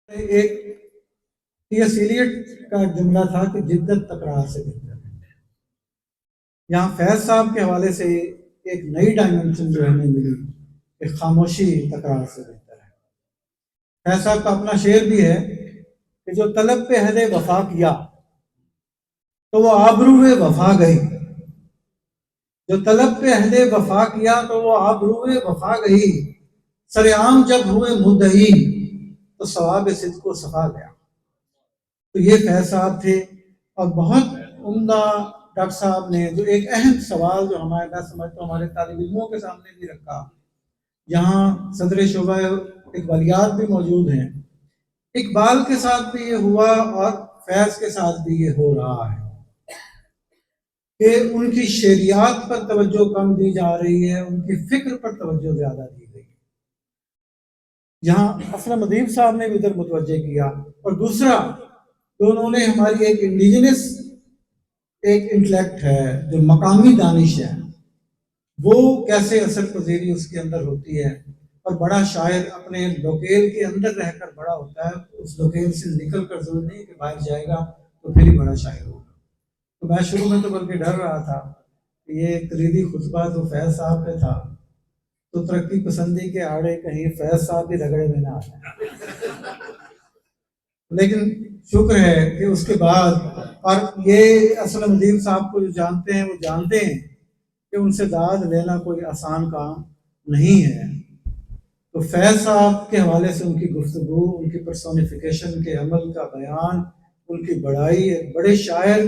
ایک T S Eliot کا جملہ تھا کہ جدت تکرار سے بہتر ہے۔ یہاں فیض صاحب کے حوالے سے ایک نئی ڈائمنشن جو ہمیں ملی کہ خاموشی تکرار سے بہتر ہے۔ فیض صاحب کا اپنا شعر بھی ہے کہ جو طلب پہ عہد وفا کیا تو وہ آبرو وفا گئی، جو طلب پہ عہد وفا کیا تو وہ آبرو وفا گئی، سر عام جب ہوئے مدعی تو ثواب صدق و صفا گیا۔ تو یہ فیض صاحب تھے، اور بہت عمدہ ڈاکٹر صاحب نے جو ایک اہم سوال جو میں سمجھتا ہوں ہمارے طالب علموں کے سامنے بھی رکھا، یہاں صدر شعبہ اقبالیات بھی موجود ہیں، اقبال کے ساتھ بھی یہ ہوا اور فیض کے ساتھ بھی یہ ہو رہا ہے کہ ان کی شعریات پر توجہ کم دی جا رہی ہے، ان کی فکر پر توجہ زیادہ دی گئی ہے۔ یہاں اسلم ادیب صاحب نے بھی ادھر متوجہ کیا، اور دوسرا تو انہوں نے ہماری ایک انڈیجنس ایک انٹلیکٹ ہے جو مقامی دانش ہے، وہ کیسے اثر پذیری اس کے اندر ہوتی ہے، اور بڑا شاعر اپنے لوکیل کے اندر رہ کر بڑا ہوتا ہے، اس لوکیل سے نکل کر ضرور نہیں کہ باہر جائے گا تو پھر ہی بڑا شاعر ہوگا۔ تو میں شروع میں تو بلکہ ڈر رہا تھا کہ یہ تقریری خطبہ تو فیض صاحب پہ تھا تو ترقی پسندی کے آڑے کہیں فیض صاحب بھی رگڑے میں نہ آ جائیں، لیکن شکر ہے کہ اس کے بعد، اور یہ اسلم ادیب صاحب کو جو جانتے ہیں وہ جانتے ہیں کہ ان سے داد لینا کوئی آسان کام نہیں ہے۔ تو فیض صاحب کے حوالے سے ان کی گفتگو، ان کی پرسونیفیکیشن کے عمل کا بیان، ان کی بڑائی، ایک بڑے شاعر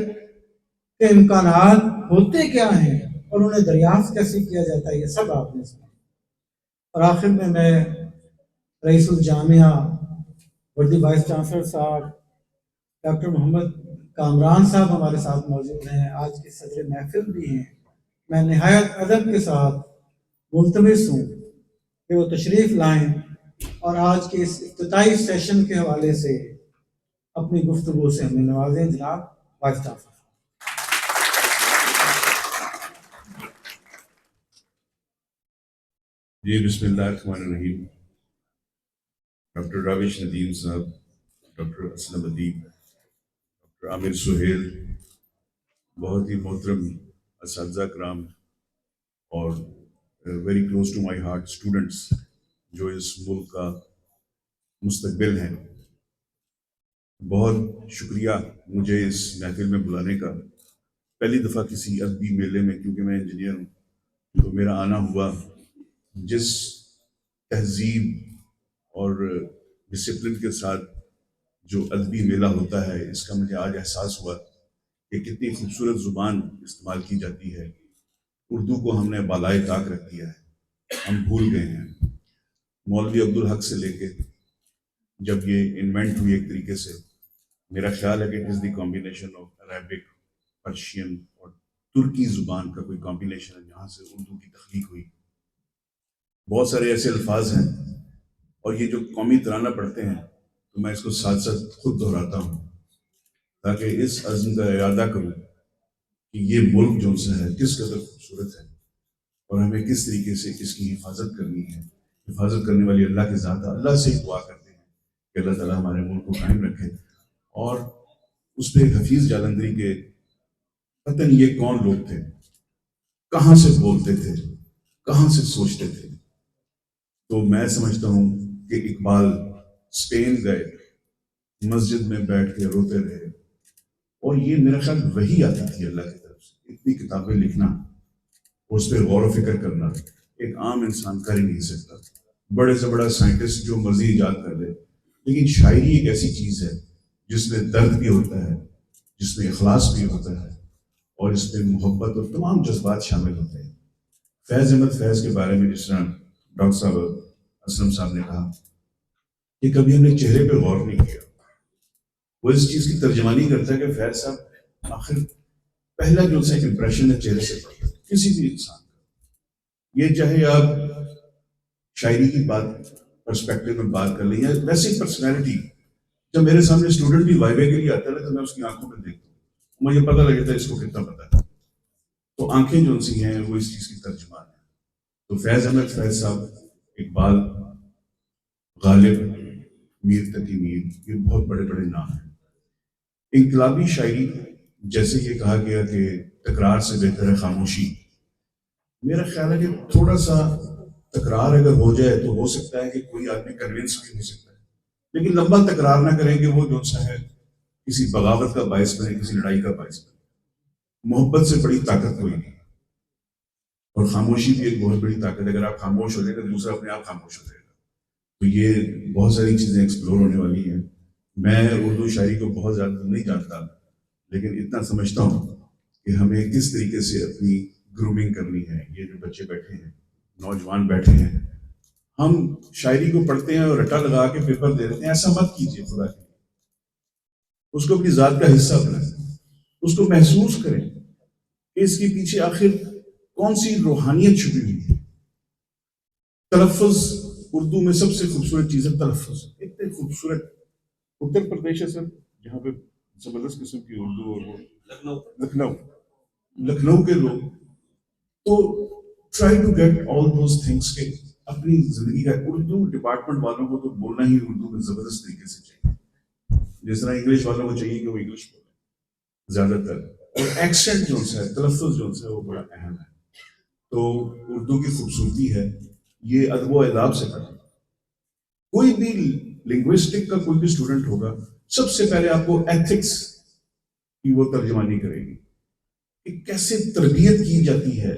کے امکانات ہوتے کیا ہیں اور انہیں دریافت کیسے کیا جاتا ہے، یہ سب آپ نے سنا۔ اور آخر میں رئیس الجامعہ وردی وائس چانسلر صاحب ڈاکٹر محمد کامران صاحب ہمارے ساتھ موجود ہیں، آج کی صدر محفل بھی ہیں، میں نہایت ادب کے ساتھ ملتمس ہوں کہ وہ تشریف لائیں اور آج کے اس افتتاحی سیشن کے حوالے سے اپنی گفتگو سے ہمیں نوازیں۔ جناب وائس چانسلر۔ جی بسم اللہ الرحمن الرحیم۔ ڈاکٹر راوش ندیم صاحب، ڈاکٹر اسلم ادیب، ڈاکٹر عامر سہیل، بہت ہی محترم اساتذہ کرام اور very close to my heart students جو اس ملک کا مستقبل ہیں، بہت شکریہ مجھے اس محفل میں بلانے کا۔ پہلی دفعہ کسی ادبی میلے میں، کیونکہ میں انجینئر ہوں تو میرا آنا ہوا، جس تہذیب اور ڈسپلن کے ساتھ جو ادبی میلہ ہوتا ہے، اس کا مجھے آج احساس ہوا کہ کتنی خوبصورت زبان استعمال کی جاتی ہے۔ اردو کو ہم نے بالائے طاق رکھ دیا ہے، ہم بھول گئے ہیں۔ مولوی عبدالحق سے لے کے جب یہ انوینٹ ہوئی ایک طریقے سے، میرا خیال ہے کہ it is the combination of Arabic, Persian اور ترکی زبان کا کوئی کمبینیشن ہے جہاں سے اردو کی تخلیق ہوئی۔ بہت سارے ایسے الفاظ ہیں، اور یہ جو قومی ترانہ پڑھتے ہیں تو میں اس کو ساتھ ساتھ خود دہراتا ہوں تاکہ اس عزم کا اعادہ کروں کہ یہ ملک جو سے ہے کس قدر خوبصورت ہے، اور ہمیں کس طریقے سے اس کی حفاظت کرنی ہے۔ حفاظت کرنے والی اللہ کی ذات ہے، اللہ سے دعا کرتے ہیں کہ اللہ تعالیٰ ہمارے ملک کو قائم رکھے۔ اور اس پہ حفیظ جالندری کے پتہ نہیں یہ کون لوگ تھے، کہاں سے بولتے تھے، کہاں سے سوچتے تھے۔ تو میں سمجھتا ہوں کہ اقبال اسپین گئے، مسجد میں بیٹھ کے روتے رہے، اور یہ میرا خیال وہی آتی تھی اللہ کی طرف سے۔ اتنی کتابیں لکھنا اور اس پہ غور و فکر کرنا ایک عام انسان کر ہی نہیں سکتا، بڑے سے بڑا سائنٹسٹ جو مرضی ایجاد کر لے، لیکن شاعری ایک ایسی چیز ہے جس میں درد بھی ہوتا ہے، جس میں اخلاص بھی ہوتا ہے، اور اس میں محبت اور تمام جذبات شامل ہوتے ہیں۔ فیض احمد فیض کے بارے میں جس طرح ڈاکٹر صاحب اسلم صاحب نے کہا کہ کبھی ہم نے چہرے پہ غور نہیں کیا، وہ اس چیز کی ترجمانی کرتا ہے کہ فیض صاحب آخر پہلا جو اس کا امپریشن ہے چہرے سے پڑتا ہے کسی بھی انسان کا، یہ چاہے آپ شاعری کی بات پرسپیکٹو میں بات کر لیں یا ویسی پرسنالٹی۔ جب میرے سامنے اسٹوڈنٹ بھی وائوے کے لیے آتا ہے تو میں اس کی آنکھوں میں دیکھتا ہوں، مجھے پتہ لگتا ہے اس کو کتنا پتہ ہے۔ تو آنکھیں جو سی ہیں وہ اس چیز کی ترجمان ہے۔ تو فیض احمد فیض صاحب، اقبال، غالب، میر تقی میر، یہ بہت بڑے بڑے نام ہیں. انقلابی شاعری، جیسے یہ کہا گیا کہ تکرار سے بہتر ہے خاموشی، میرا خیال ہے کہ تھوڑا سا تکرار اگر ہو جائے تو ہو سکتا ہے کہ کوئی آدمی کنونس بھی ہو سکتا ہے، لیکن لمبا تکرار نہ کریں کہ وہ جو سا ہے کسی بغاوت کا باعث بنے، کسی لڑائی کا باعث بنے. محبت سے بڑی طاقت کوئی نہیں، اور خاموشی بھی ایک بہت بڑی طاقت ہے. اگر آپ خاموش ہو جائیں گے دوسرا اپنے آپ خاموش ہو جائے گا. تو یہ بہت ساری چیزیں ایکسپلور ہونے والی ہیں. میں اردو شاعری کو بہت زیادہ نہیں جانتا، لیکن اتنا سمجھتا ہوں کہ ہمیں کس طریقے سے اپنی گرومنگ کرنی ہے. یہ جو بچے بیٹھے ہیں، نوجوان بیٹھے ہیں، ہم شاعری کو پڑھتے ہیں اور رٹا لگا کے پیپر دے دیتے ہیں. ایسا مت کیجیے خدا کے لیے. اس کو اپنی ذات کا حصہ بنائیں، اس کو محسوس کریں کہ اس کے پیچھے آخر کون سی روحانیت چھپی ہوئی ہے. تلفظ اردو میں سب سے خوبصورت چیز ہے تلفظ. اتنے خوبصورت اتر پردیش ہے سر جہاں پہ زبردست قسم کی اردو، اور وہ لکھنؤ کے لوگ تو try to get all those things کے اپنی زندگی کا. اردو ڈپارٹمنٹ والوں کو تو بولنا ہی اردو میں زبردست طریقے سے چاہیے، جس طرح انگلش والوں کو چاہیے کہ وہ انگلش بولیں زیادہ تر. اور ایکسنٹ جو ہے، تلفظ جو ہے وہ بڑا اہم ہے. تو اردو کی خوبصورتی ہے یہ ادب و آداب سے پڑھیں. کوئی بھی لنگوسٹک کا کوئی بھی اسٹوڈنٹ ہوگا، سب سے پہلے آپ کو ایتھکس کی وہ ترجمانی کرے گی کہ کیسے تربیت کی جاتی ہے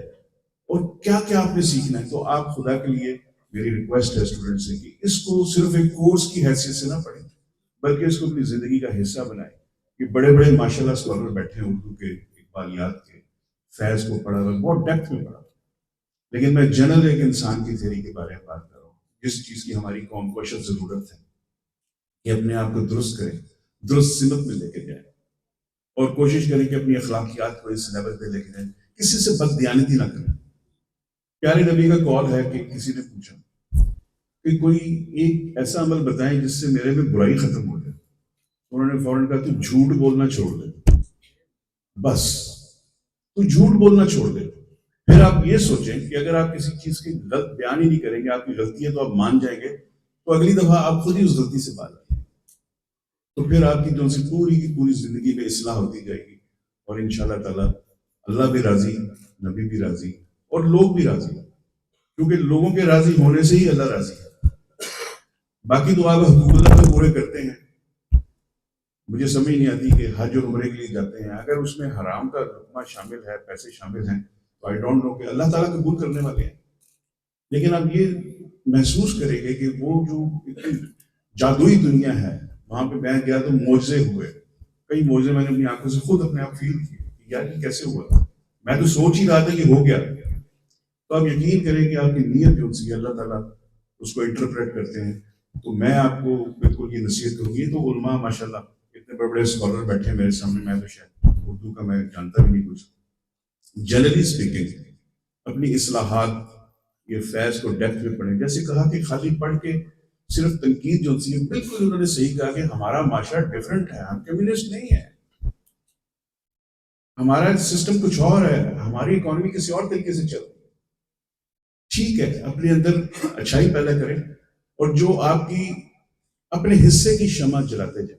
اور کیا کیا آپ نے سیکھنا ہے. تو آپ خدا کے لیے میری ریکویسٹ ہے اسٹوڈنٹ سے کہ اس کو صرف ایک کورس کی حیثیت سے نہ پڑھیں، بلکہ اس کو اپنی زندگی کا حصہ بنائیں. کہ بڑے بڑے ماشاء اللہ اسکالر بیٹھے ہیں اردو کے، اقبالیات کے، فیض کو پڑھا ہوا، بہت ڈیپتھ میں پڑھا. لیکن میں جنرل ایک انسان کی تھیوری کے بارے میں بات کر رہا ہوں، جس چیز کی ہماری قوم کو اشد ضرورت ہے کہ اپنے آپ کو درست کریں، درست سمت میں لے کے جائیں، اور کوشش کریں کہ اپنی اخلاقیات کو اس لیول پہ لے کے جائیں. کسی سے بددیانتی نہ کریں. پیارے نبی کا قول ہے کہ کسی نے پوچھا کہ کوئی ایک ایسا عمل بتائیں جس سے میرے میں برائی ختم ہو جائے. انہوں نے فوراً کہا تو جھوٹ بولنا چھوڑ دے، بس تو جھوٹ بولنا چھوڑ دے. پھر آپ یہ سوچیں کہ اگر آپ کسی چیز کی غلط بیان ہی نہیں کریں گے، آپ کی غلطی ہے تو آپ مان جائیں گے، تو اگلی دفعہ آپ خود ہی اس غلطی سے باز آئیں گے. تو پھر آپ کی جو سی پوری کی پوری زندگی میں اصلاح ہوتی جائے گی، اور انشاءاللہ تعالیٰ اللہ بھی راضی، نبی بھی راضی، اور لوگ بھی راضی، کیونکہ لوگوں کے راضی ہونے سے ہی اللہ راضی ہے. باقی تو آپ حقوق اللہ کو پورے کرتے ہیں. مجھے سمجھ نہیں آتی کہ حج اور عمرے کے لیے جاتے ہیں، اگر اس میں حرام کا لقمہ شامل ہے، پیسے شامل ہیں، تو آئی ڈونٹ نو کہ اللہ تعالیٰ قبول کرنے والے ہیں. لیکن آپ یہ محسوس کریں گے کہ وہ جو جادوئی دنیا ہے، وہاں پہ میں گیا تو معجزے ہوئے. کئی معجزے میں نے اپنی آنکھوں سے خود اپنے آپ فیل کیے کہ یار یہ کیسے ہوا. میں تو سوچ ہی رہا تھا کہ ہو گیا. تو آپ یقین کریں کہ آپ کی نیت جو سی اللہ تعالیٰ اس کو انٹرپریٹ کرتے ہیں. تو میں آپ کو بالکل یہ نصیحت کروں گی. تو علماء ماشاءاللہ اتنے بڑے بڑے اسکالر بیٹھے ہیں میرے سامنے، میں تو شاید اردو کا میں جانتا بھی نہیں کچھ. جنرلی اسپیکنگ اپنی اصلاحات، یہ فیض کو ڈیپتھ میں پڑھیں. جیسے کہا کہ خالی پڑھ کے صرف تنقید جو سی، بالکل انہوں نے صحیح کہا کہ ہمارا معاشرہ ڈفرینٹ ہے، ہم کمیونسٹ نہیں ہے. ہمارا سسٹم کچھ اور ہے، ہماری اکانومی کسی اور طریقے سے چل رہی ہے. ٹھیک ہے، اپنے اندر اچھائی پیدا کریں، اور جو آپ کی اپنے حصے کی شمع جلاتے جائیں.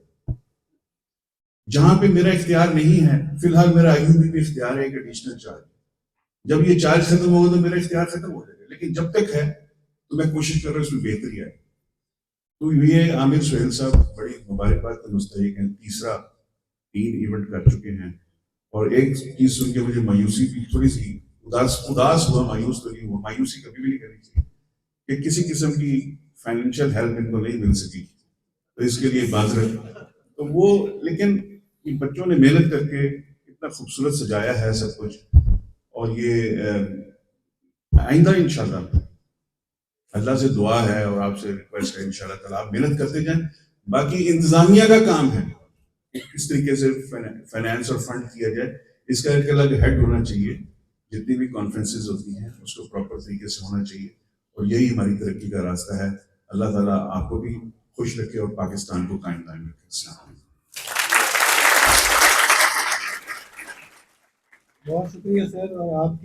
جہاں پہ میرا اختیار نہیں ہے، فی الحال میرا IUB بھی اختیار ہے ایک ایڈیشنل چارج. جب یہ چارج ختم ہوگا تو میرا اختیار ختم ہو جائے گا، لیکن جب تک ہے تو میں کوشش کر رہا ہوں اس میں بہتری آئے. تو یہ عامر سہیل صاحب بڑی مبارکباد کا مستحق ہیں. تیسرا 3 ایونٹ کر چکے ہیں. اور ایک چیز سن کے مجھے مایوسی بھی تھوڑی سی اداس ہوا، مایوس تو نہیں ہوا. مایوسی کبھی بھی نہیں کرنی چاہیے کہ کسی قسم کی فائنینشیل ہیلپ ان کو نہیں مل سکی، تو اس کے لیے معذرت. تو وہ لیکن ان بچوں نے محنت کر کے اتنا خوبصورت سجایا ہے سب کچھ. اور یہ آئندہ انشاءاللہ اللہ سے دعا ہے اور آپ سے ریکویسٹ ہے، انشاءاللہ تعالیٰ آپ محنت کرتے جائیں. باقی انتظامیہ کا کام ہے کہ کس طریقے سے فائنینس اور فنڈ کیا جائے. اس کا ایک الگ ہیڈ ہونا چاہیے. جتنی بھی کانفرنسز ہوتی ہیں اس کو پراپر طریقے سے ہونا چاہیے، اور یہی ہماری ترقی کا راستہ ہے. اللہ تعالیٰ آپ کو بھی خوش رکھے اور پاکستان کو قائم دائم رکھے. السلام علیکم. بہت شکریہ سر. اور آپ